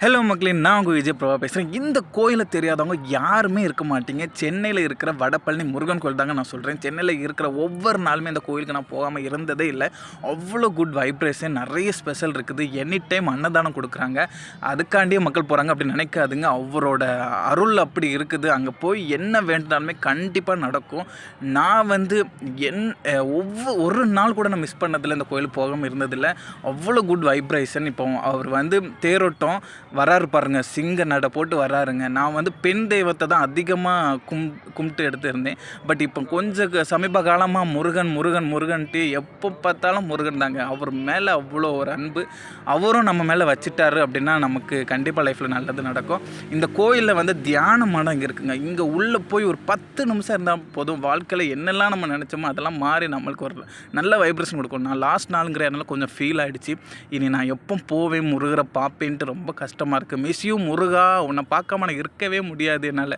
Hello மக்களே, நான் உங்கள் விஜய் பிரபா பேசுகிறேன். இந்த கோயிலை தெரியாதவங்க யாருமே இருக்க மாட்டீங்க. சென்னையில் இருக்கிற வடபழனி முருகன் கோயில் தாங்க நான் சொல்கிறேன். சென்னையில் இருக்கிற ஒவ்வொரு நாளுமே இந்த கோயிலுக்கு நான் போகாமல் இருந்ததே இல்லை. அவ்வளோ குட் வைப்ரேஷன், நிறைய ஸ்பெஷல் இருக்குது. எனி டைம் அன்னதானம் கொடுக்குறாங்க. அதுக்காண்டியே மக்கள் போகிறாங்க அப்படி நினைக்காதுங்க. அவரோட அருள் அப்படி இருக்குது. அங்கே போய் என்ன வேண்டாலுமே கண்டிப்பாக நடக்கும். நான் ஒரு நாள் கூட நான் மிஸ் பண்ணதில்லை, இந்த கோயிலுக்கு போகாமல் இருந்ததில்லை. அவ்வளோ குட் வைப்ரேஷன். இப்போ அவர் தேரோட்டம் வராரு பாருங்க, சிங்க நடை போட்டு வராருங்க. நான் பெண் தெய்வத்தை தான் அதிகமாக கும்பிட்டு எடுத்துருந்தேன். பட் இப்போ கொஞ்சம் சமீப காலமாக முருகன்ட்டு எப்போ பார்த்தாலும் முருகன் தாங்க. அவர் மேலே அவ்வளோ ஒரு அன்பு அவரும் நம்ம மேலே வச்சுட்டாரு அப்படின்னா நமக்கு கண்டிப்பாக லைஃப்பில் நல்லது நடக்கும். இந்த கோயிலில் தியான மடம் இங்கே இருக்குங்க. இங்கே உள்ளே போய் ஒரு 10 நிமிஷம் இருந்தால் போதும், வாழ்க்கையில் என்னெல்லாம் நம்ம நினச்சோமோ அதெல்லாம் மாறி நம்மளுக்கு ஒரு நல்ல வைப்ரேஷன் கொடுக்கும். நான் லாஸ்ட் நாளுங்கிறதுனால கொஞ்சம் ஃபீல் ஆகிடுச்சு. இனி நான் எப்போ போவேன், முருகரை பார்ப்பேன்ட்டு ரொம்ப கஷ்டமாக இருக்குது. மிஸ் யூ முருகா, உன்னை பார்க்காம நான் இருக்கவே முடியாது என்னால்.